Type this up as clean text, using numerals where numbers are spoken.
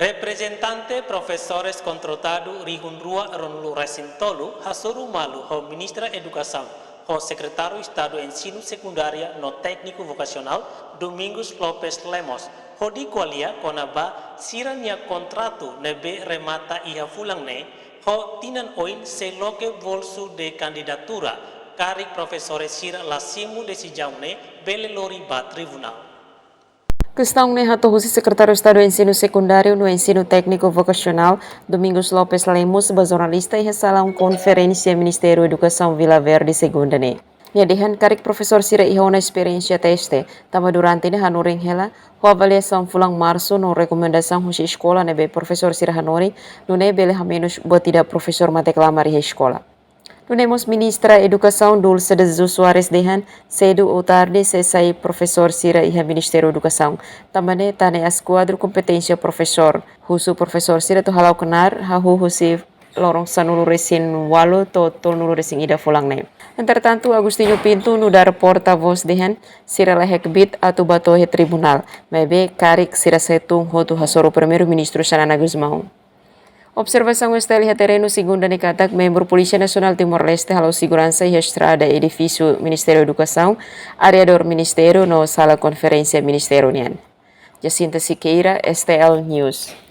Representante professores contratado rihun rua ronlu recintolu hasuru malu ho ministra educação ho secretário Estado ensino secundária no técnico vocacional Domingos Lopes Lemos ho di qualia konaba siranya kontratu nebe remata iha fulang ne ho tinan oin seloke bolsu de candidatura karik professores sira lasimu decisão ne bele lori ba tribunal. Questão ne hatohusi secretário Estado do Ensino Secundário no Ensino Técnico Vocacional, Domingos Lopes Lemos, jornalista e resala conferência Ministério Educação Vila Verde segunda ne. Nyadihan karik professor sira ihona experiência teste, tama durante ne hanuring hela, ho avaliação fulang março no recomendação husi escola nebe professor sira hanori, no ne bele hamenus buat tidak professor mateklamar hi escola. Nunemos ministra Educação Dulce de Jesus Soares dehan cedo ou tarde sai professor sira iha Ministério Educação. Também tane as quadro competência professor. Husu professor sira to halau kenar hahu husi lorong sanulu resin walu to nulu resin ida fulang ne. Entretanto, Agustinho Pinto no dar porta-voz dehan sira lehek bit atu batohe tribunal. Mebe karik sira setung hotu hasoro primeiro-ministro Xanana Guzmão. Observação estela terreno segunda nikatak membro Polícia Nacional Timor-Leste halau segurança e estrada edifício Ministério Educação, areador Ministério no sala conferência Ministério Nian. Jacinta Siqueira, STL News.